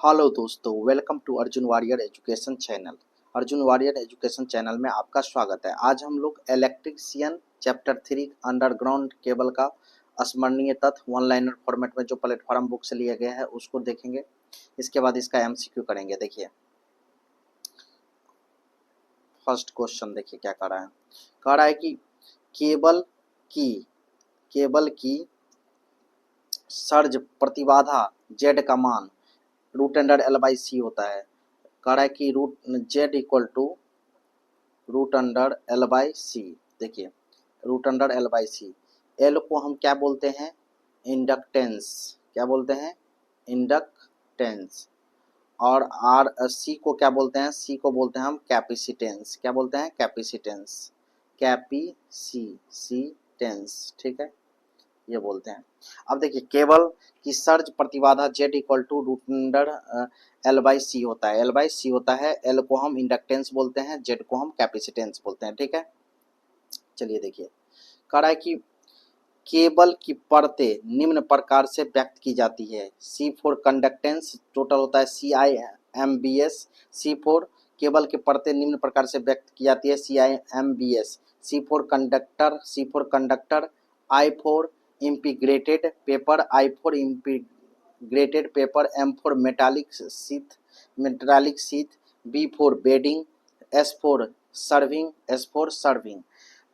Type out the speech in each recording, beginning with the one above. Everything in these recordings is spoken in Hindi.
हेलो दोस्तों, welcome to Arjun Warrior education channel. Arjun Warrior education channel में आपका स्वागत है। आज हम लोग इलेक्ट्रीशियन चैप्टर 3 अंडरग्राउंड केबल का स्मरणीय तथ्य वन लाइनर फॉर्मेट में जो प्लेटफॉर्म बुक से लिया गया है उसको देखेंगे। इसके बाद इसका एमसीक्यू करेंगे। देखिए फर्स्ट क्वेश्चन, देखिए क्या कह रहा है कि केबल की सर्ज प्रतिबाधा जेड का मान root under L by C होता है। कह रहा है कि root Z equal to root under L by C. देखिए root under L by C, L को हम क्या बोलते हैं? इंडक्टेंस। क्या बोलते हैं? इंडक्टेंस। और आर सी को क्या बोलते हैं? सी को बोलते हैं हम कैपेसिटेंस। क्या बोलते हैं? कैपेसिटेंस। कैपेसिटेंस, ठीक है, ये बोलते हैं। अब देखिए केबल की सर्ज प्रतिबाधा Z equal to root under L by C होता है। एल बाई सी होता है। एल को हम इंडक्टेंस बोलते हैं, जेड को हम कैपेसिटेंस बोलते हैं, ठीक है। चलिए देखिए, कह रहा है कि केबल की परतें निम्न प्रकार से व्यक्त की जाती है। C4 कंडक्टेंस टोटल होता है CIMBS। C4 केबल की परतें निम्न प्रकार से व्यक्त की जाती है CIMBS। C4 conductor, I4 integrated paper, I4 integrated paper, M4 metallic sheath, B4 bedding, S4 serving.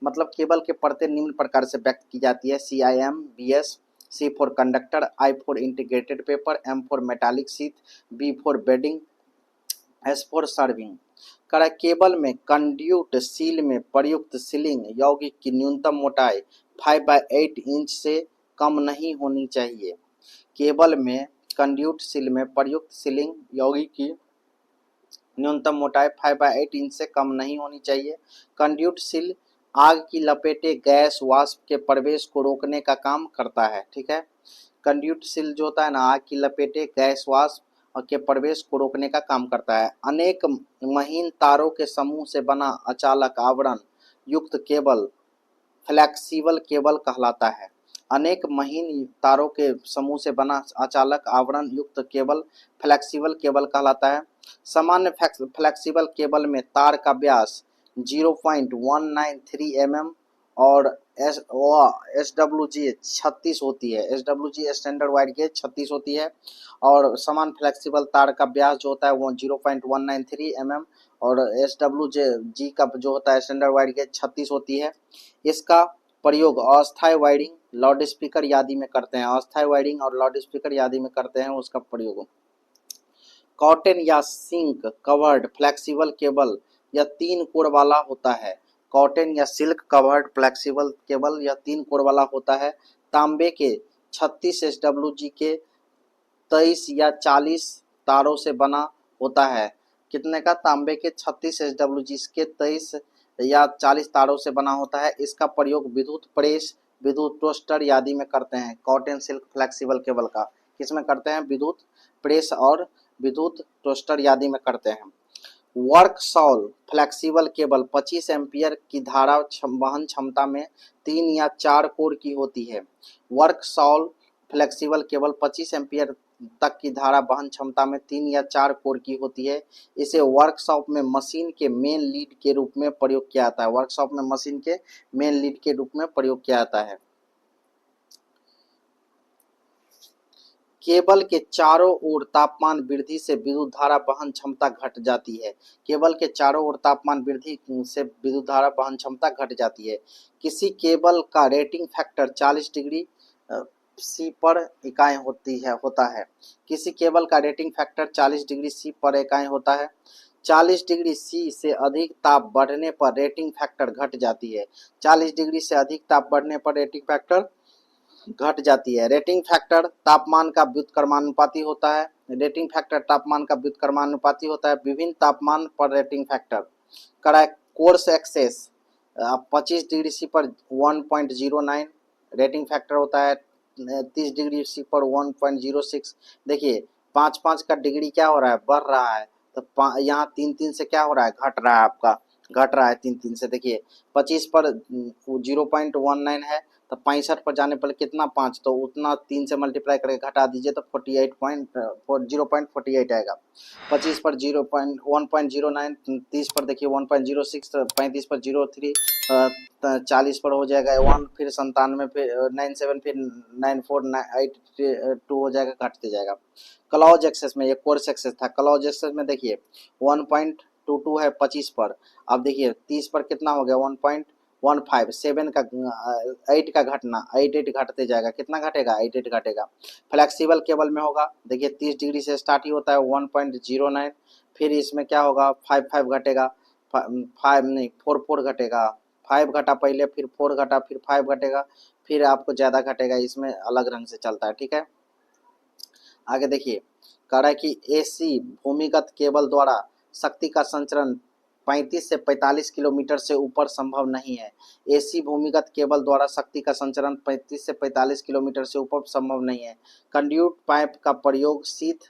मतलब केबल के परतें निम्न प्रकार से व्यक्त की जाती है CIMBS। C4 conductor, I4 integrated paper, M4 metallic sheath, B4 bedding, S4 serving. कह केबल में कंड्यूट सील में प्रयुक्त सीलिंग यौगिक की न्यूनतम मोटाई 5/8 इंच से कम नहीं होनी चाहिए। केबल में कंड्यूट सील में प्रयुक्त सीलिंग यौगिक की न्यूनतम मोटाई 5/8 इंच से कम नहीं होनी चाहिए। कंड्यूट सील आग की लपेटे गैस वाष्प के प्रवेश को रोकने का काम करता है, ठीक है। कंड्यूट सील जो होता है ना, आग की लपेटे गैस वाष्प के प्रवेश को रोकने का काम करता है। अनेक महीन तारों के समूह से बना अचालक आवरण युक्त केबल फ्लेक्सिबल केबल कहलाता है। अनेक महीन तारों के समूह से बना अचालक आवरण युक्त केबल फ्लेक्सिबल केबल कहलाता है। सामान्य फ्लेक्सिबल केबल में तार का व्यास 0.193 mm और SWG 36 होती है। SWG स्टैंडर्ड वाइड गेज 36 होती है। और समान फ्लेक्सिबल तार का व्यास जो होता है वो 0.193 mm और SWG का जो होता है स्टैंडर्ड वाइड गेज 36 होती है। इसका प्रयोग अस्थायी वायरिंग, लाउड स्पीकर आदि में करते हैं। अस्थायी वायरिंग और लाउड स्पीकर आदि में करते हैं उसका प्रयोग। कॉटन या सिल्क कवर्ड फ्लेक्सिबल केबल यह 3 कोर वाला होता है। कॉटन या सिल्क कवर्ड फ्लेक्सिबल केबल यह 3 कोर वाला होता है। तांबे के 36 SWG के 23 या 40 तारों से बना होता है। कितने का? तांबे के 36 SWG के 23 या 40 तारों से बना होता है। इसका प्रयोग विद्युत प्रेस, विद्युत टोस्टर आदि में करते हैं। कॉटन सिल्क फ्लेक्सिबल केबल का किस में करते हैं? विद्युत प्रेस और विद्युत टोस्टर आदि में करते हैं। वर्कशॉल फ्लेक्सिबल केबल 25 एम्पियर की धारा वहन क्षमता में 3 या 4 कोर की होती है। वर्कशॉल फ्लेक्सिबल केबल 25 एम्पियर तक की धारा वहन क्षमता में 3 या 4 कोर की होती है। इसे वर्कशॉप में मशीन के मेन लीड के रूप में प्रयोग किया जाता है। वर्कशॉप में मशीन के मेन लीड के रूप में प्रयोग किया जाता है। केबल के चारों ओर तापमान वृद्धि से विद्युत धारा वहन क्षमता घट जाती है। केबल के चारों ओर तापमान वृद्धि से विद्युत धारा वहन क्षमता घट जाती है। किसी केबल का रेटिंग फैक्टर 40 डिग्री सी पर इकाई होता है। किसी केबल का रेटिंग फैक्टर 40 डिग्री सी पर इकाई होता है। 40 डिग्री सी से अधिक ताप बढ़ने पर रेटिंग फैक्टर घट जाती है। 40 डिग्री से अधिक ताप बढ़ने पर रेटिंग फैक्टर घट जाती है। रेटिंग फैक्टर तापमान का व्युत्क्रमानुपाती होता है। रेटिंग फैक्टर तापमान का व्युत्क्रमानुपाती होता है। विभिन्न तापमान पर रेटिंग फैक्टर कराए। कोर्स एक्सेस 25 डिग्री सी पर 1.09 रेटिंग फैक्टर होता है। 30 डिग्री सी पर 1.06। देखिए 5-5 का डिग्री क्या हो रहा है? बढ़ रहा है। तो यहाँ 3-3 से क्या हो रहा है? घट रहा है आपका, घट रहा है 3-3 से। देखिए 25 पर 0.19 है, तो 65 पर जाने पर कितना 5, तो उतना 3 से मल्टीप्लाई करके घटा दीजिए तो 0.48 आएगा। 25 पर 1.09, 30 पर देखिए 1.06, 35 पर 0.3, 40 पर हो जाएगा 1, फिर 97, फिर 97, फिर 9482 हो जाएगा, घटते जाएगा। क्लॉज एक्सेस में, ये कोर्स एक्सेस था, क्लॉज एक्सेस में देखिए 1.22 है 25 पर। अब देखिए 30 पर कितना हो गया 1.15, 7 का 8 का घटना, 8 घटते जाएगा, कितना घटेगा 8 घटेगा। फ्लेक्सिबल केबल में होगा, देखिए 30 डिग्री से स्टार्ट ही होता है 1.09, फिर इसमें क्या होगा 5 घटेगा, 5 नहीं 4 घटेगा, 5 घटा पहले, फिर 4 घटा, फिर 5 घटेगा, फिर आपको ज़्यादा घटेगा, इसमें अलग रंग से चलता है, ठीक है। आगे देखिए कह रहा है कि एसी भूमिगत केबल द्वारा शक्ति का संचरण 35 से 45 किलोमीटर से ऊपर संभव नहीं है। एसी भूमिगत केबल द्वारा शक्ति का संचरण 35 से 45 किलोमीटर से ऊपर संभव नहीं है। कंड्यूट पाइप का प्रयोग शीत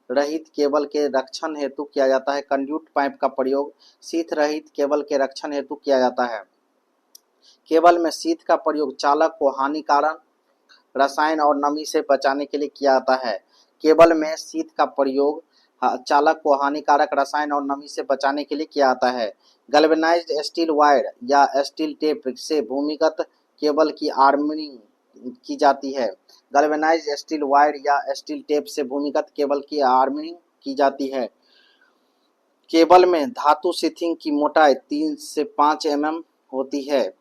रहित केबल के रक्षण हेतु किया जाता है। कंड्यूट पाइप का प्रयोग शीत रहित केबल के रक्षण हेतु किया जाता है। केबल में शीत का प्रयोग चालक को हानिकारक रसायन और नमी से बचाने के लिए किया जाता है। केबल में शीत का प्रयोग चालक को हानिकारक रसायन और नमी से बचाने के लिए किया जाता है। गैल्वेनाइज्ड स्टील वायर या स्टील टेप से भूमिगत केबल की आर्मरिंग की जाती है। गैल्वेनाइज्ड स्टील वायर या स्टील टेप से भूमिगत केबल की आर्मरिंग की जाती है। केबल में धातु शीथिंग की मोटाई 3 से 5 mm होती है।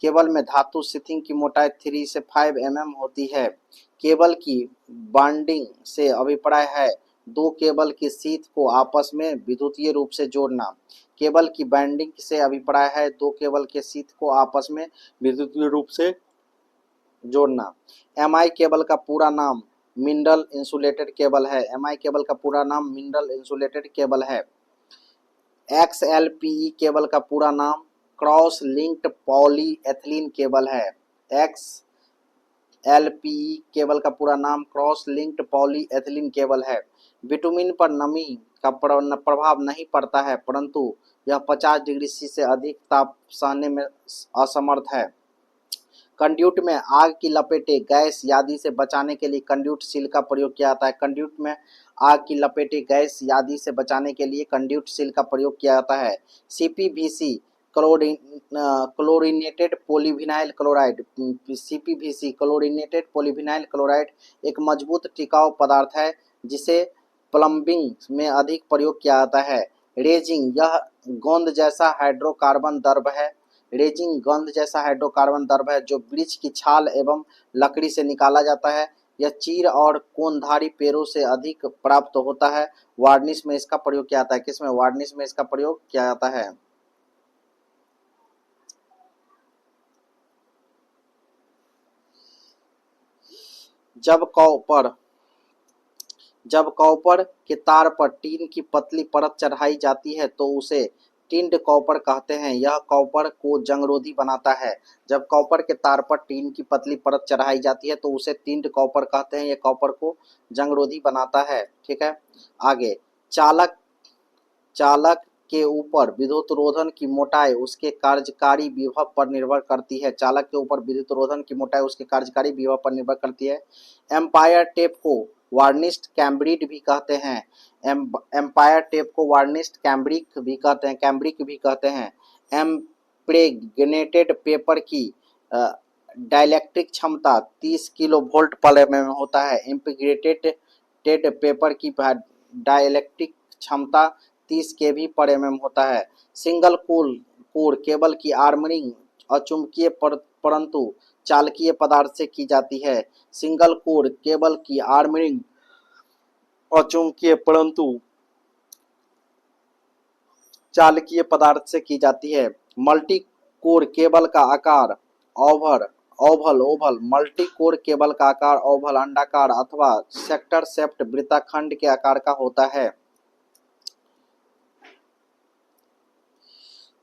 केबल में धातु शीथिंग की मोटाई 3 से 5 mm होती है। केबल की बॉन्डिंग से अभिप्राय है दो केबल की शीथ को आपस में विद्युतीय रूप से जोड़ना। केबल की बॉन्डिंग से अभिप्राय है दो केबल के शीथ को आपस में विद्युतीय रूप से जोड़ना। एमआई केबल का पूरा नाम मिनरल इंसुलेटेड केबल है। एमआई केबल का पूरा नाम मिनरल इंसुलेटेड केबल है। XLPE केबल का पूरा नाम क्रॉस लिंक्ड पॉलीएथिलीन केबल है। XLPE केबल का पूरा नाम क्रॉस लिंक्ड पॉलीएथिलीन केबल है। बिटुमिन पर नमी का प्रभाव नहीं पड़ता है, परंतु यह 50 डिग्री सी से अधिक ताप सहने में असमर्थ है। कंड्यूट में आग की लपेटे गैस आदि से बचाने के लिए कंड्यूट सील का प्रयोग किया जाता है। कंड्यूट में आग की लपेटे गैस आदि से बचाने के लिए कंड्यूट सील का प्रयोग किया जाता है। CPVC chlorinated polyvinyl chloride, CPVC chlorinated polyvinyl chloride एक मजबूत टिकाऊ पदार्थ है जिसे प्लम्बिंग में अधिक प्रयोग किया जाता है। रेजिंग, यह गोंद जैसा हाइड्रोकार्बन द्रव है। रेजिंग गंध जैसा हाइड्रोकार्बन द्रव है जो वृक्ष की छाल एवं लकड़ी से निकाला जाता है। यह चीर और कोनधारी पेड़ों से अधिक प्राप्त होता है। वार्निश में इसका प्रयोग किया जाता है। किसमें? वार्निश में इसका प्रयोग किया जाता है। जब कॉपर के तार पर टीन की पतली परत चढ़ाई जाती है तो उसे टिंड कॉपर कहते हैं। यह कॉपर को जंगरोधी बनाता है। जब कॉपर के तार पर टीन की पतली परत चढ़ाई जाती है तो उसे टिंड कॉपर कहते हैं। यह कॉपर को जंगरोधी बनाता है। ठीक है, आगे चालक के ऊपर विद्युत रोधन की मोटाई उसके कार्यकारी विभव पर निर्भर करती है। चालक के ऊपर विद्युत रोधन की मोटाई उसके कार्यकारी विभव पर निर्भर करती है। एम्पायर टेप को वार्निश्ड कैम्ब्रिक भी कहते हैं। एम्पायर टेप को वार्निश्ड कैम्ब्रिक भी कहते हैं, कैम्ब्रिक भी कहते हैं। इम्प्रेग्नेटेड पेपर की डाइलेक्ट्रिक क्षमता 30 किलो वोल्ट पर mm होता है। इम्प्रेग्नेटेड पेपर की डाइलेक्ट्रिक क्षमता 30 kV पर mm होता है। सिंगल कोर केबल की आर्मरिंग अचुंबकीय परंतु चालकीय पदार्थ से की जाती है। सिंगल कोर केबल की आर्मरिंग अचुंबकीय परंतु चालकीय पदार्थ से की जाती है। मल्टी कोर केबल का आकार ओवल मल्टी कोर केबल का आकार ओवल, अंडाकार अथवा सेक्टर शेप्ड वृत्तखंड के आकार का होता है।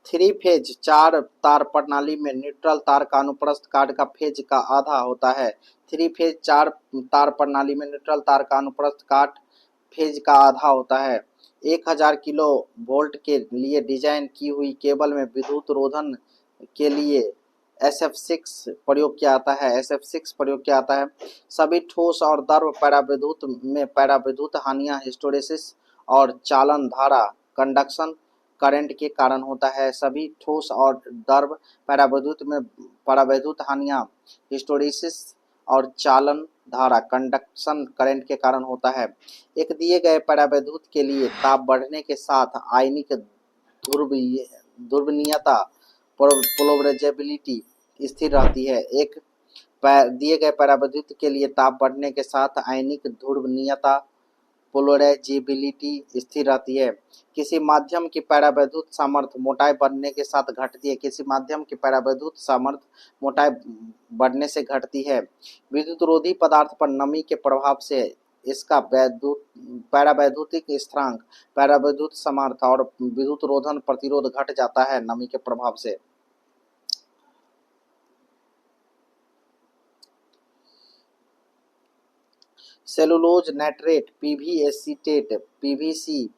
3 फेज 4 तार प्रणाली में न्यूट्रल तार का अनुप्रस्थ काट का फेज का आधा होता है। 3 फेज 4 तार प्रणाली में न्यूट्रल तार का अनुप्रस्थ काट फेज का आधा होता है। 1000 किलो वोल्ट के लिए डिजाइन की हुई केबल में विद्युत रोधन के लिए SF6 प्रयोग किया जाता है। SF6 प्रयोग किया जाता है। सभी ठोस और द्रव परावैद्युत में परावैद्युत हानियां हिस्टैरिसीस और चालन धारा कंडक्शन करंट के कारण होता है। सभी ठोस और द्रव परावैद्युत में परावैद्युत हानियां हिस्टैरिसीस और चालन धारा कंडक्शन करंट के कारण होता है। एक दिए गए परावैद्युत के लिए ताप बढ़ने के साथ आयनिक ध्रुवणीयता पोलराइजेबिलिटी स्थिर रहती है। एक दिए गए परावैद्युत के लिए ताप बढ़ने के साथ आयनिक ध्रुवणीयता पोलराइजेबिलिटी स्थिर रहती है। किसी माध्यम की परावैद्युत सामर्थ्य मोटाई बढ़ने के साथ घटती है। किसी माध्यम की परावैद्युत सामर्थ्य मोटाई बढ़ने से घटती है। विद्युतरोधी पदार्थ पर नमी के प्रभाव से इसका परावैद्युतिक स्थिरांक, परावैद्युत सामर्थ्य और विद्युत रोधन प्रतिरोध घट जाता है नमी के प्रभाव से। Cellulose nitrate, PV acetate, PVC,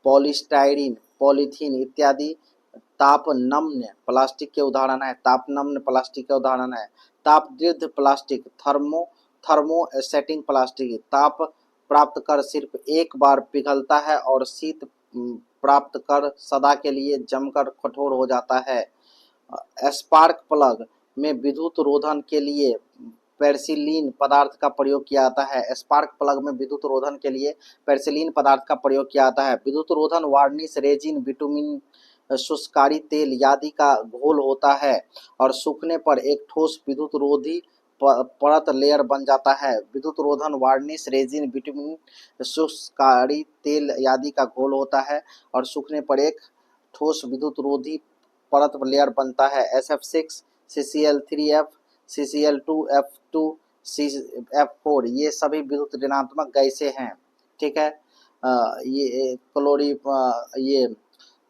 polystyrene, polythene इत्यादि तापनम्य प्लास्टिक के उदाहरण है। तापनम्य प्लास्टिक के उदाहरण है। तापदीर्घ प्लास्टिक, थर्मोसेटिंग प्लास्टिक ताप प्राप्त कर सिर्फ एक बार पिघलता है और शीत प्राप्त कर सदा के लिए जमकर कठोर हो जाता है। स्पार्क प्लग में विद्युत रोधन के लिए पेर्सिलीन पदार्थ का प्रयोग किया जाता है। स्पार्क प्लग में विद्युत रोधन के लिए पेर्सिलीन पदार्थ का प्रयोग किया जाता है। विद्युत रोधन वार्निश, रेजिन, बिटुमिन, शुष्कारी तेल आदि का घोल होता है और सूखने पर एक ठोस विद्युत रोधी परत लेयर बन जाता है। विद्युत रोधन वार्निश, रेजिन, बिटुमिन, शुष्कारी तेल आदि का घोल होता है और सूखने पर एक ठोस विद्युत रोधी परत लेयर बनता है। SF6, CCl3F, CCl2F2, CF4 ये सभी विद्युत ऋणात्मक गैसें हैं। ठीक है। ये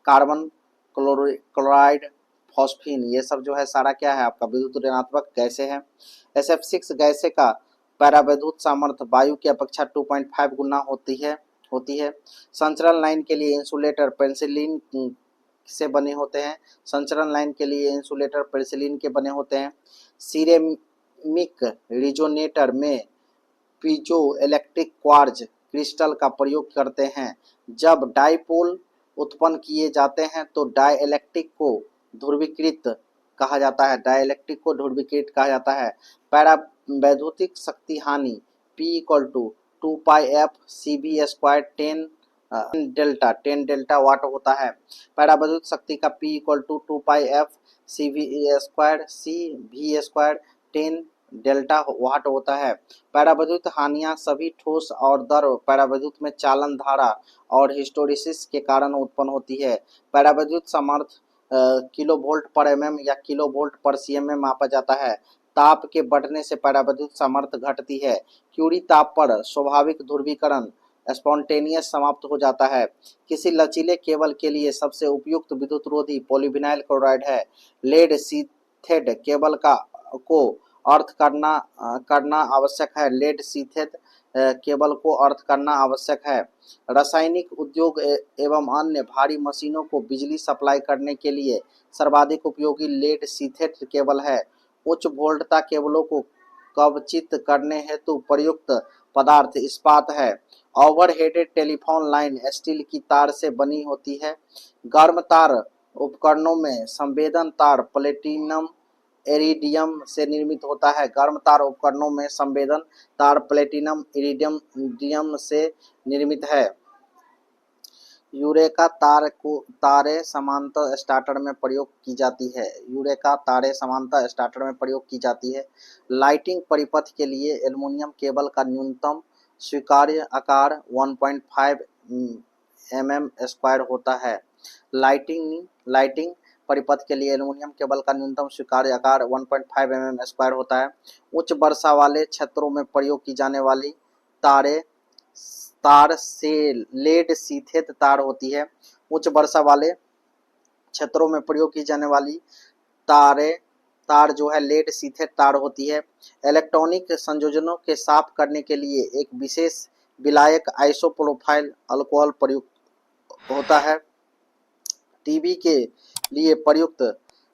कार्बन, क्लोराइड, फॉस्फीन ये सब जो है सारा क्या है आपका विद्युत ऋणात्मक गैसें हैं। SF6 गैसें का परावैद्युत सामर्थ्य वायु की अपेक्षा 2.5 गुना होती है। संचरण लाइन के लिए इंसुलेटर पेनिसिलिन से बने होते हैं। संचरण लाइन के लिए इंसुलेटर पेनिसिलिन के बने होते हैं। सिरेमिक रिजोनेटर में पीजो इलेक्ट्रिक क्वार्ज क्रिस्टल का प्रयोग करते हैं। जब डाइपोल उत्पन्न किए जाते हैं तो डाइइलेक्ट्रिक को ध्रुवीकृत कहा जाता है। डाइइलेक्ट्रिक को ध्रुवीकृत कहा जाता है। परावैद्युतिक शक्ति हानि P = 2 पाई f CV² 10 डेल्टा वाट होता है। परावैद्युत शक्ति का P = 2 पाई f CV² CV² 10 डेल्टा वाट होता है। परावैद्युत हानियां सभी ठोस और द्रव परावैद्युत में चालन धारा और हिस्टैरिसीस के कारण उत्पन्न होती है। परावैद्युत सामर्थ्य किलोवोल्ट पर mm या किलोवोल्ट पर cm मापा जाता है। ताप के बढ़ने से परावैद्युत सामर्थ्य घटती है। क्यूरी ताप पर स्वाभाविक ध्रुवीकरण स्पॉन्टेनियस समाप्त हो जाता है। किसी लचीले केबल के लिए सबसे उपयुक्त विद्युतरोधी पॉलीविनाइल क्लोराइड है। लेड सीथेड केबल को अर्थ करना आवश्यक है। लेड सीथेड केबल को अर्थ करना आवश्यक है। रासायनिक उद्योग एवं अन्य भारी मशीनों को बिजली सप्लाई करने के लिए सर्वाधिक उपयोगी लेड सीथेड केबल है। उच्च वोल्टता केबलों को कवचित करने हेतु प्रयुक्त पदार्थ इस्पात है। ओवरहेडेड टेलीफोन लाइन स्टील की तार से बनी होती है। गर्म तार उपकरणों में संवेदन तार प्लेटिनम इरिडियम से निर्मित होता है। गर्म तार उपकरणों में संवेदन तार प्लेटिनम इरिडियम से निर्मित है। यूरेका तारे समांतर स्टार्टर में प्रयोग की जाती है। यूरेका तारे समांतर स्टार्टर में प्रयोग की जाती है। लाइटिंग परिपथ के लिए एल्युमिनियम केबल का न्यूनतम स्वीकार्य आकार 1.5 mm² होता है। लाइटिंग परिपथ के लिए एल्युमिनियम केबल का न्यूनतम स्वीकार्य आकार 1.5 mm² होता है। उच्च वर्षा वाले क्षेत्रों में प्रयोग की जाने वाली तार से लेड सीथेड तार होती है। उच्च वर्षा वाले क्षेत्रों में प्रयोग की जाने वाली तार जो है लेड सीथेड तार होती है। इलेक्ट्रॉनिक संयोजनों के साफ करने के लिए एक विशेष विलायक आइसोप्रोपाइल अल्कोहल प्रयुक्त होता है। टीवी के लिए प्रयुक्त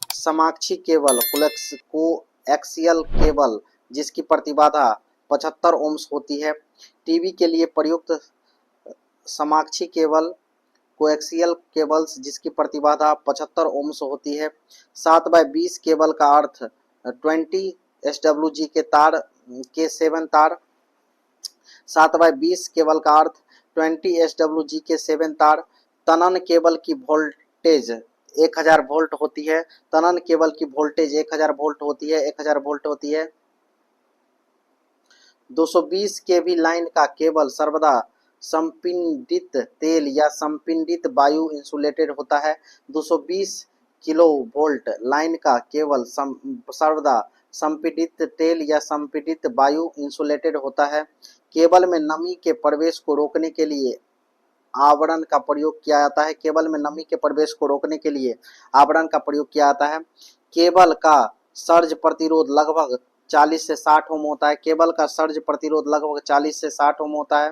समाक्षी केबल कोएक्सियल केबल जिसकी प्रतिबाधा 75 ओम्स होती है। टीवी के लिए प्रयुक्त समाक्षी केबल कोएक्सियल केबल्स जिसकी प्रतिबाधा 75 ओम्स होती है। 7x20 केबल का अर्थ 20 SWG के तार के 7 तार। 7x20 केबल का अर्थ 20 SWG के 7 तार। तनन केबल की वोल्टेज 1000 वोल्ट होती है। तनन केबल की वोल्टेज 1000 वोल्ट होती है। 1000 वोल्ट होती है। 220 केवी लाइन का केबल सर्वदा संपीड़ित तेल या संपीड़ित वायु इंसुलेटेड होता है। 220 किलो वोल्ट लाइन का केबल सर्वदा संपीड़ित तेल या संपीड़ित वायु इंसुलेटेड होता है। केबल में नमी के प्रवेश को रोकने के लिए आवरण का प्रयोग किया जाता है। केबल में नमी के प्रवेश को रोकने के लिए आवरण का प्रयोग किया जाता है। केबल का सर्ज प्रतिरोध लगभग 40 से 60 ओम होता है। केबल का सर्ज प्रतिरोध लगभग 40 से 60 ओम होता है।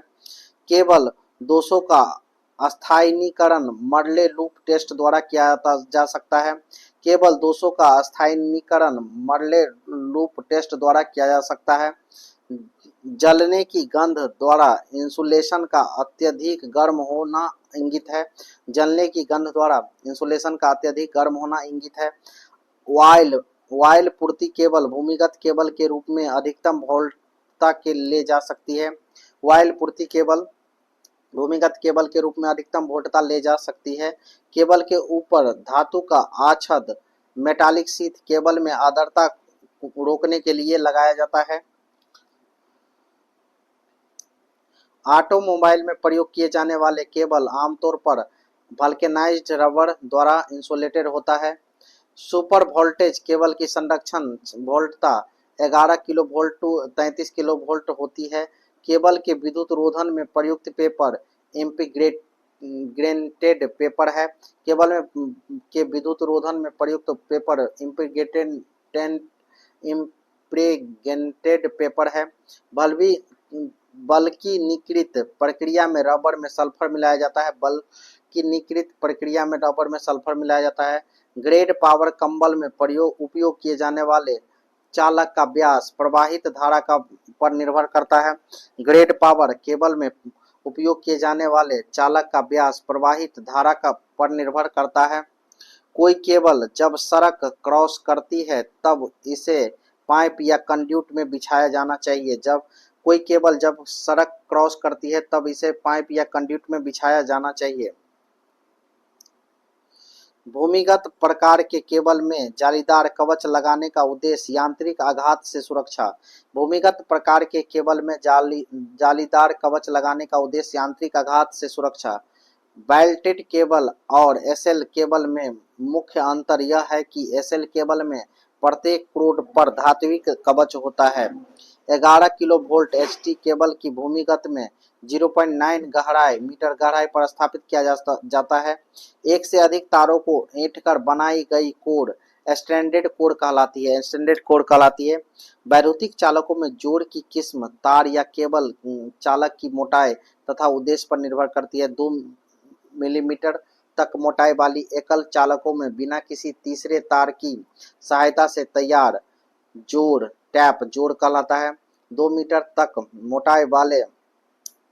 केबल दोषों का अस्थायीकरण मर्ले लूप टेस्ट द्वारा किया जा सकता है। केबल दोषों का अस्थायीकरण मर्ले लूप टेस्ट द्वारा किया जा सकता है। जलने की गंध द्वारा इंसुलेशन का अत्यधिक गर्म होना इंगित है। जलने की गंध द्वारा इंसुलेशन का अत्यधिक गर्म होना इंगित है। वायल पूर्ति केबल भूमिगत केबल के रूप में अधिकतम वोल्टता के ले जा सकती है। वायल पूर्ति केबल भूमिगत केबल के रूप में अधिकतम वोल्टता ले जा सकती है। केबल के ऊपर धातु का आच्छाद मेटालिक शीथ केबल में आर्द्रता रोकने के लिए लगाया जाता है। ऑटोमोबाइल में प्रयोग किए जाने वाले केबल आमतौर पर वल्केनाइज्ड रबर द्वारा इंसुलेटेड होता है। सुपर वोल्टेज केबल की संरक्षण वोल्टता 11 kilo volt to 33 kilo volt होती है। केबल के विद्युत रोधन में प्रयुक्त पेपर इम्प्रेग्नेटेड पेपर है। केबल में के विद्युत रोधन में प्रयुक्त पेपर इम्प्रेग्नेटेड पेपर है। बल्कनिकृत प्रक्रिया में रबर में सल्फर मिलाया जाता है। बल्कनिकृत प्रक्रिया में रबर में सल्फर मिलाया जाता है। ग्रेड पावर कंबल में उपयोग किए जाने वाले चालक का व्यास प्रवाहित धारा का पर निर्भर करता है। ग्रेड पावर केबल में उपयोग किए जाने वाले चालक का व्यास प्रवाहित धारा का पर निर्भर करता है। कोई केबल जब सड़क क्रॉस करती है तब इसे पाइप या कंड्यूट में बिछाया जाना चाहिए। कोई केबल जब सड़क क्रॉस करती है तब इसे पाइप या कंड्यूट में बिछाया जाना चाहिए। भूमिगत प्रकार के केबल में जालीदार कवच लगाने का उद्देश्य यांत्रिक आघात से सुरक्षा। भूमिगत प्रकार के केबल में जालीदार कवच लगाने का उद्देश्य यांत्रिक आघात से सुरक्षा। बेल्टेड केबल और एसएल केबल में मुख्य अंतर यह है कि एसएल केबल में प्रत्येक प्रोड पर धात्विक कवच होता है। 11 किलो वोल्ट एचटी केबल की भूमिगत में 0.9 मीटर गहराई पर स्थापित किया जाता है। एक से अधिक तारों को ऐंठकर बनाई गई कोर स्ट्रैंडेड कोर कहलाती है। वैद्युतिक चालकों में जोड़ की किस्म तार या केबल चालक की मोटाई तथा उद्देश्य पर निर्भर करती है। 2 मिलीमीटर तक मोटाई वाली एकल चालकों में बिना किसी तीसरे तार की सहायता से तैयार जोड़ टैप जोड़ कहलाता है। 2 मीटर तक मोटाई वाले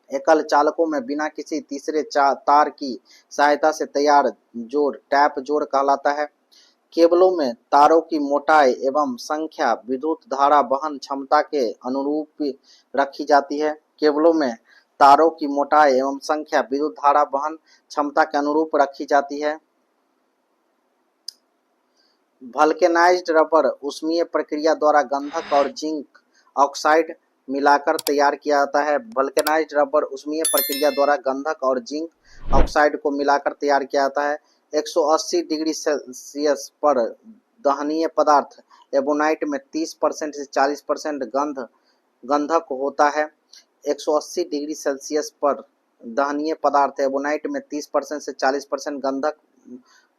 एकल चालकों में बिना किसी तीसरे तार की सहायता से तैयार जोड़ टैप जोड़ कहलाता है। केबलों में तारों की मोटाई एवं संख्या विद्युत धारा वहन क्षमता के अनुरूप रखी जाती है। केबलों में तारों की मोटाई एवं संख्या विद्युत धारा वहन क्षमता के अनुरूप रखी जाती है। वल्केनाइज्ड रबर ऊष्मीय प्रक्रिया द्वारा गंधक और जिंक ऑक्साइड मिलाकर तैयार किया जाता है। वल्केनाइज्ड रबर ऊष्मीय प्रक्रिया द्वारा गंधक और जिंक ऑक्साइड को मिलाकर तैयार किया जाता है। 180 डिग्री सेल्सियस पर दहनीय पदार्थ एबोनाइट में 30% से 40% गंधक होता है। 180 डिग्री सेल्सियस पर दहनीय पदार्थ एबोनाइट में 30% से 40% गंधक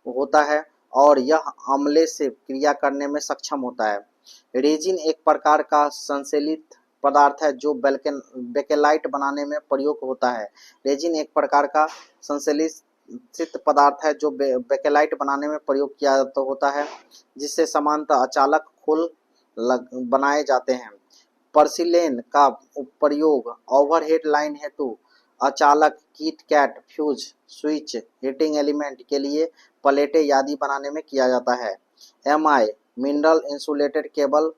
होता है और यह अम्ले से क्रिया करने में सक्षम होता है। रेजिन एक प्रकार का संश्लेषित पदार्थ है जो बेकेलाइट बनाने में प्रयोग होता है। रेजिन एक प्रकार का संश्लेषित सिद्ध पदार्थ है जो बेकेलाइट बनाने में प्रयोग किया होता है, जिससे समानतः अचालक खोल बनाए जाते हैं। पर्सिलेन का प्रयोग ओवरहेड लाइन हेतु अचालक, kit kat, fuse, switch, heating element के लिए प्लेटें आदि बनाने में किया जाता है। MI mineral insulated cable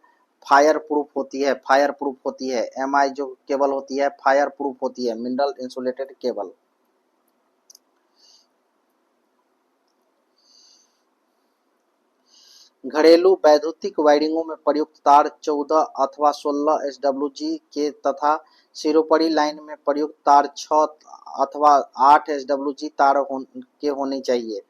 fire proof होती है। एमआई जो केबल होती है फायर प्रूफ होती है, मिनरल इंसुलेटेड केबल। घरेलू वैद्युतिक वायरिंगों में प्रयुक्त तार 14 अथवा 16 एसडब्ल्यूजी के तथा सिरोपरी लाइन में प्रयुक्त तार 6 अथवा 8 एसडब्ल्यूजी तार के होने चाहिए।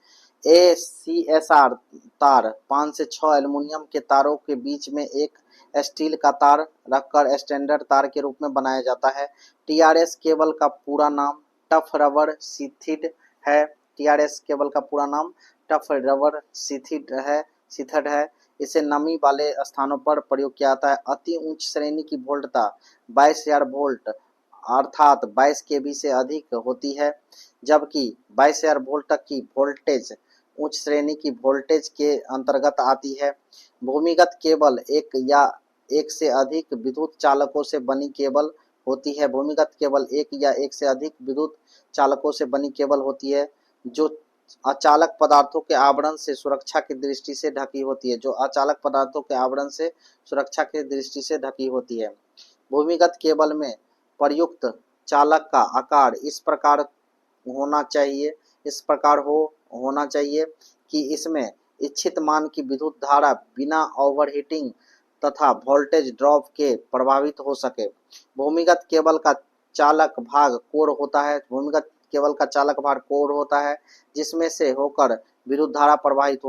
एसीएसआर तार 5 से 6 एल्युमिनियम के तारों के बीच में एक स्टील का तार रखकर स्टैंडर्ड तार के रूप में बनाया जाता है। टीआरएस केबल का पूरा नाम टफ रबर सीथिड है। टीआरएस केबल का पूरा नाम टफ रबर सीथड है। इसे नमी वाले स्थानों पर प्रयोग किया जाता है। अति उच्च श्रेणी की वोल्टता 22,000 वोल्ट अर्थात 22 केवी से अधिक होती है, जबकि 22,000 वोल्ट तक की वोल्टेज उच्च श्रेणी की वोल्टेज के अंतर्गत आती है। भूमिगत केबल एक या एक से अधिक विद्युत चालकों से बनी केबल होती है। भूमिगत केबल एक या एक से अधिक विद्युत चालकों से बनी केबल होती है जो अचालक पदार्थों के आवरण से सुरक्षा की दृष्टि से ढकी होती है, जो अचालक पदार्थों के आवरण से सुरक्षा की दृष्टि से ढकी होती है। भूमिगत केबल में प्रयुक्त चालक का आकार इस प्रकार होना चाहिए कि इसमें इच्छित मान की विद्युत धारा बिना ओवरहीटिंग तथा वोल्टेज ड्रॉप के प्रभावित हो सके। भूमिगत केबल का चालक भाग कोर होता है। भूमिगत केबल का चालक भाग कोर होता है जिसमें से होकर विद्युत धारा प्रवाहित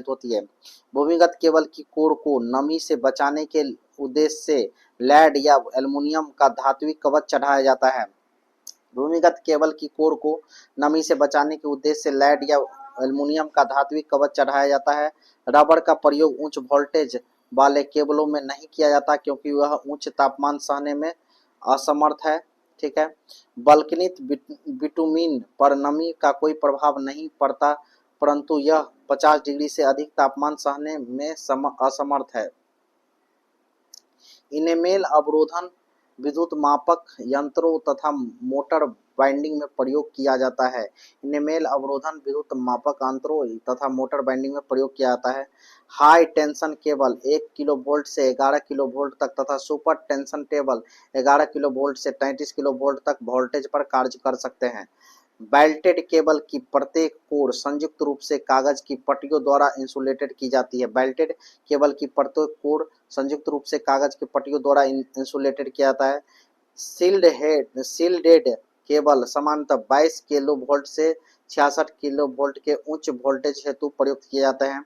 होती है। भूमिगत केबल की कोर को नमी से बचाने के उद्देश्य से लेड या एल्युमिनियम का धात्विक कवच चढ़ाया जाता है। भूमिगत केबल की कोर को नमी से बचाने के उद्देश्य से लेड या एल्युमिनियम का धात्विक कवच चढ़ाया जाता है। रबर का प्रयोग उच्च वोल्टेज वाले केबलों में नहीं किया जाता क्योंकि वह उच्च तापमान सहने में असमर्थ है। ठीक है। बल्कनित बिटुमीन पर नमी का कोई प्रभाव नहीं पड़ता, परंतु यह 50 डिग्री से अधिक तापमान सहने में असमर्थ है। इनेमेल अवरोधन विद्युत मापक यंत्रों तथा मोटर वाइंडिंग में प्रयोग किया जाता है। इनेमेल अवरोधन विद्युत मापक यंत्रों तथा मोटर वाइंडिंग में प्रयोग किया जाता है। High tension cable 1 kilo volt से 11 किलो वोल्ट तक तथा super tension cable 11 kilo volt से 33 किलो वोल्ट तक वोल्टेज पर कार्य कर सकते हैं। बेल्टेड केबल की प्रत्येक कोर संयुक्त रूप से कागज की पट्टियों द्वारा इंसुलेटेड की जाती है। बेल्टेड केबल की प्रत्येक कोर संयुक्त रूप से कागज की पट्टियों द्वारा इंसुलेटेड किया जाता है। सील्डेड केबल सामान्यतः 22 किलो वोल्ट से 66 किलो वोल्ट के उच्च वोल्टेज हेतु प्रयुक्त किए जाते हैं।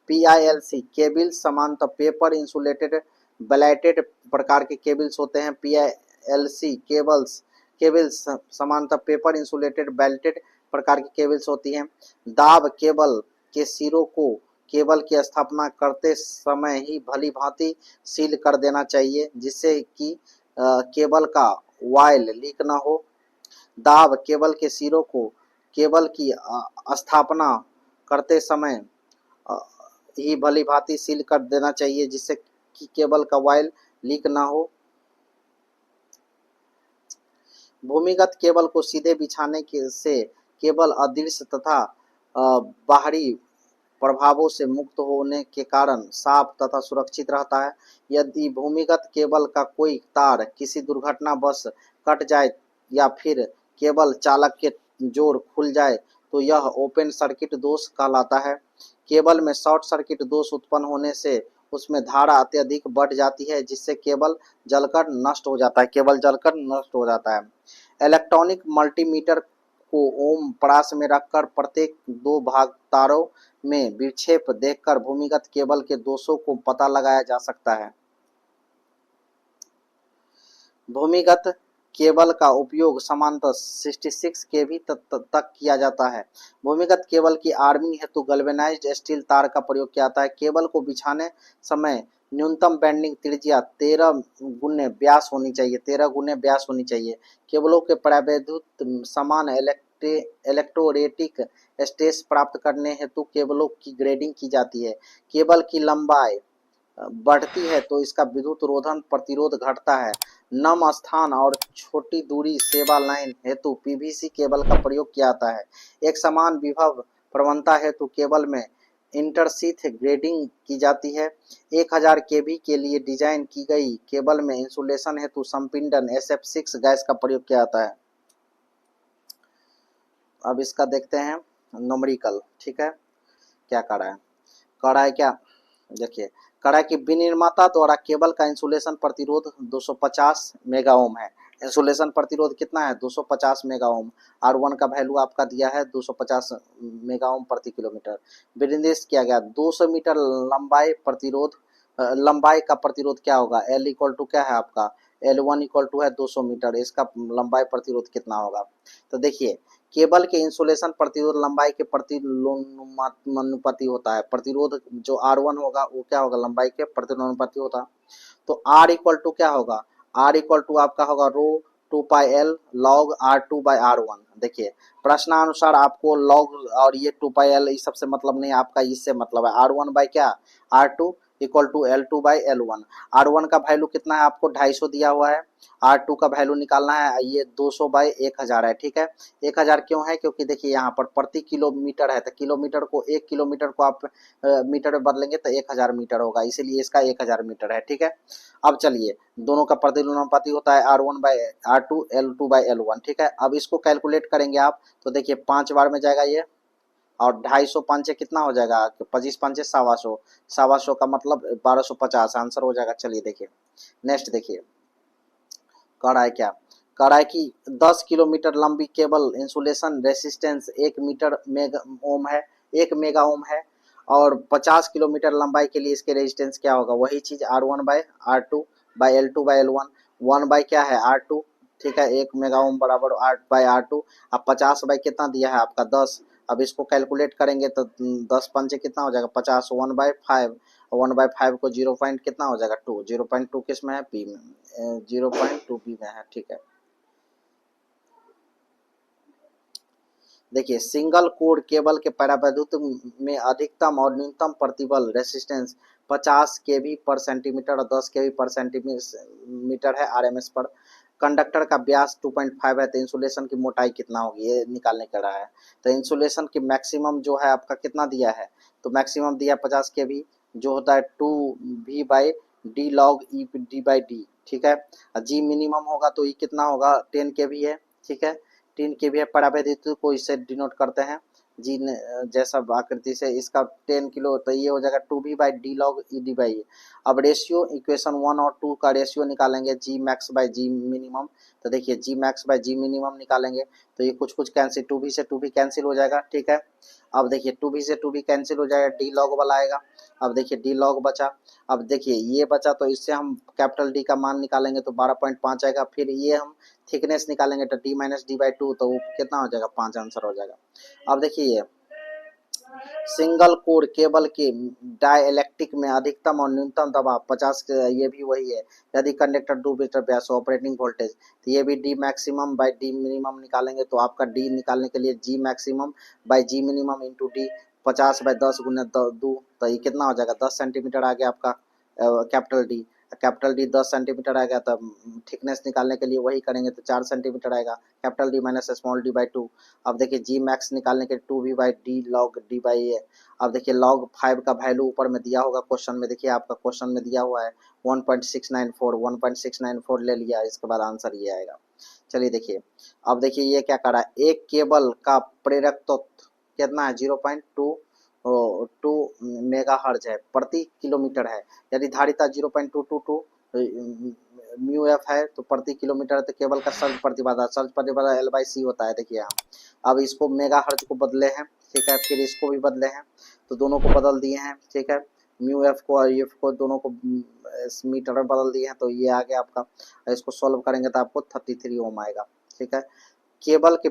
पीआईएलसी केबल सामान्यतः पेपर इंसुलेटेड बेल्टेड प्रकार के केबल्स होते हैं। पीआईएलसी केबल्स सामान्यतः पेपर इंसुलेटेड बेल्टेड प्रकार की केबल्स होती हैं। दाब केबल के सिरों को केबल की स्थापना करते समय ही भली भांति सील कर देना चाहिए जिससे कि केबल का वायल लीक न हो। दाब केबल के सिरों को केबल की स्थापना करते समय ही भली भांति सील कर देना चाहिए जिससे कि केबल का वायल लीक न हो। भूमिगत केबल को सीधे बिछाने से केबल अदृश्य तथा बाहरी प्रभावों से मुक्त होने के कारण साफ तथा सुरक्षित रहता है। यदि भूमिगत केबल का कोई तार किसी दुर्घटनावश कट जाए या फिर केबल चालक के जोड़ खुल जाए तो यह ओपन सर्किट दोष कहलाता है। केबल में शॉर्ट सर्किट दोष उत्पन्न होने से उसमें धारा अत्यधिक बढ़ जाती है जिससे केबल जलकर नष्ट हो जाता है। इलेक्ट्रॉनिक मल्टीमीटर को ओम परास में रखकर प्रत्येक 2 भाग तारों में विक्षेप देखकर भूमिगत केबल के दोषों को पता लगाया जा सकता है। भूमिगत केबल का उपयोग सामान्यतः 66 केवी तक किया जाता है। भूमिगत केबल की आर्मिंग हेतु गैल्वेनाइज्ड स्टील तार का प्रयोग किया जाता है। केबल को बिछाने समय न्यूनतम बेंडिंग त्रिज्या 13 गुने व्यास होनी चाहिए। केबलों के प्रायद्वीप समान इलेक्ट्रोरेटिक स्टेज प्राप्त करने हेतु केबलों की ग्रेडिंग की जाती है। केबल की लंबाई बढ़ती है तो इसका विद्युत रोधन प्रतिरोध घटता है। नम स्थान और छोटी दूरी सेवा लाइन हेतु पीवीसी केबल का प्रयोग किया जाता है। एक समान विभव प्रवणता हेतु केबल में इंटरशीथ ग्रेडिंग की जाती है। 1000 केवी के लिए डिजाइन की गई केबल में इंसुलेशन हेतु संपीड़न SF6 गैस का प्रयोग किया जाता है। अब इसका देखते हैं न्यूमेरिकल, ठीक है, क्या कह रहा है। कह रहा है क्या, देखिए कह रहा है कि विनिर्माता द्वारा केबल का इंसुलेशन प्रतिरोध 250 मेगा ओम है। इंसुलेशन प्रतिरोध कितना है, 250 मेगा ओम। R1 का वैल्यू आपका दिया है 250 मेगा ओम प्रति किलोमीटर। विनिर्देश किया गया 200 मीटर लंबाई प्रतिरोध, लंबाई का प्रतिरोध क्या होगा, L इक्वल टू क्या है आपका, L1 इक्वल टू है 200 मीटर, इसका लंबाई प्रतिरोध कितना होगा। तो देखिए केबल के इंसुलेशन प्रतिरोध लंबाई के प्रतिलोमानुपाती होता है। प्रतिरोध जो R1 होगा वो क्या होगा, लंबाई के प्रतिलोमानुपाती होता है। तो R इक्वल टू क्या होगा, R इक्वल टू आपका होगा रो 2 पाई L log R2 by R1। देखिए प्रश्नानुसार आपको लॉग और ये 2 पाई L इस सबसे मतलब नहीं, आपका इससे मतलब है R1 बाई क्या, R2 equal to L2 by L1। R1 का वैल्यू कितना है आपको 250 दिया हुआ है, R2 का वैल्यू निकालना है, ये 200 बाई 1000 है, ठीक है। 1000 क्यों है, क्योंकि देखिए यहाँ पर प्रति किलोमीटर है, तो किलोमीटर को 1 किलोमीटर को आप मीटर में बदलेंगे तो 1000 मीटर होगा, इसीलिए इसका 1000 मीटर है, ठीक है। अब चलिए दोनों का प्रतिलोमानुपाती होता है R1 by R2 L2 by L1, ठीक है। अब इसको कैलकुलेट करेंगे आप तो देखिए 5 बार में जाएगा ये, और 250 पंचे कितना हो जाएगा, 25 पंचे 125, 125 का मतलब 1250 आंसर हो जाएगा। चलिए देखिए नेक्स्ट देखिए कह रहा है क्या, कह रहा है कि 10 किलोमीटर लंबी cable insulation resistance 1 metre mega ohm है, 1 मेगा ओम है, और 50 किलोमीटर लंबाई के लिए इसके रेजिस्टेंस क्या होगा, वही चीज R1 by R2 by L2 by L1, 1 by क्या है R2, ठीक है, 1 मेगा ओम बराबर 8 बाई R2। अब 50 बाई कितना दिया है आपका 10। अब इसको कैलकुलेट करेंगे तो 10 पंचे कितना हो जाएगा 50, 1 बाई 5, 1 बाई 5 को 0 पॉइंट कितना हो जाएगा 2, 0.2 किस में है, पी में, 0.2 पी में है, ठीक है। देखिए सिंगल कोर केबल के परावैद्युत में अधिकतम और न्यूनतम प्रतिबल रेसिस्टेंस 50 केवी पर सेंटीमीटर और 10 केवी पर सेंटीमीटर है RMS पर। कंडक्टर का व्यास 2.5 है, तो इंसुलेशन की मोटाई कितना होगी ये निकालने का रहा है। तो इंसुलेशन की मैक्सिमम जो है आपका कितना दिया है, तो मैक्सिमम दिया 50 केवी जो होता है 2V by D log E D by D, ठीक है। जी मिनिमम होगा तो ये कितना होगा 10 केवी है, ठीक है। 3 केवी है, परावैद्युत को इससे डिनोट करते हैं जी जैसा आकृति से, इसका 10 किलो तो ये हो जाएगा 2V by D log E D by. अब रेशियो इक्वेशन 1 और 2 का रेशियो निकालेंगे जी मैक्स बाई जी मिनिमम। तो देखिए G max by G minimum निकालेंगे तो ये कुछ कुछ कैंसिल, 2V से 2V कैंसिल हो जाएगा, ठीक है। अब देखिए 2V से 2V कैंसिल हो जाएगा, डी लॉग वाला आएगा। अब देखिए डी लॉग बचा, अब देखिए ये बचा तो इससे हम कैपिटल डी का मान निकालेंगे तो 12.5 आएगा। फिर ये हम थिकनेस निकालेंगे तो d माइनस डी बाई 2, तो वो कितना हो जाएगा 5 आंसर हो जाएगा। अब देखिए सिंगल कोर केबल के डाइलेक्ट्रिक में अधिकतम और न्यूनतम दबाव 50 ये भी वही है। यदि कंडक्टर 2 मीटर व्यास ऑपरेटिंग वोल्टेज, तो ये भी D maximum by D minimum निकालेंगे तो आपका डी निकालने के लिए G maximum by G minimum into D 50 by 10 गुना 2, तो ये कितना हो जाएगा 10 सेंटीमीटर आ गया आपका capital D. Capital D 10 centimetre आएगा, तब थिकनेस निकालने के लिए वही करेंगे तो 4 सेंटीमीटर आएगा, capital D minus small D by 2। अब देखिए जी मैक्स निकालने के 2V by D log D by A. अब देखिए लॉग 5 का वैल्यू ऊपर में दिया होगा क्वेश्चन में, देखिए आपका क्वेश्चन में दिया हुआ है 1.694, 1.694 ले लिया, इसके बाद आंसर ये आएगा। चलिए देखिए अब देखिए ये क्या कर रहा है, एक केबल का प्रेरकत्व कितना है 0.2 मेगा हर्ज है प्रति किलोमीटर है। यदि धारिता 0.222 म्यू एफ है तो प्रति किलोमीटर, तो केबल का सर्ज प्रतिबाधा L बाई सी होता है। देखिए यहाँ अब इसको मेगा हर्ज को बदले हैं, ठीक है, फिर इसको भी बदले हैं, तो दोनों को बदल दिए हैं, ठीक है। म्यू एफ को और एफ को दोनों को मीटर में बदल दिए हैं, तो ये आ गया आपका। इसको सॉल्व करेंगे तो आपको 33 ओम आएगा, ठीक है। केबल के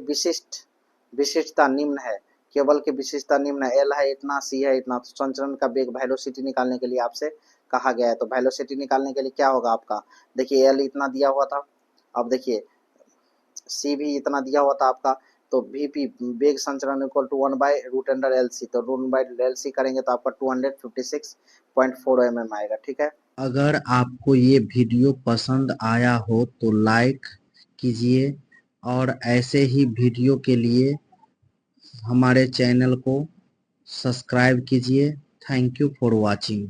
विशिष्टता निम्न है, केबल की विशिष्टता निम्न है, एल है इतना, सी है इतना। तो संचरण का वेग वेलोसिटी निकालने के लिए आपसे कहा गया है, तो वेलोसिटी निकालने के लिए क्या होगा आपका, देखिए एल इतना दिया हुआ था, अब देखिए सी भी इतना दिया हुआ था आपका, तो VP वेग संचरण इक्वल टू 1/√LC, तो √LC करेंगे तो आपका 256.4 mm आएगा। ठीक है, अगर आपको ये वीडियो पसंद आया हो तो लाइक कीजिए और ऐसे ही वीडियो के लिए हमारे चैनल को सब्सक्राइब कीजिए। Thank you for watching.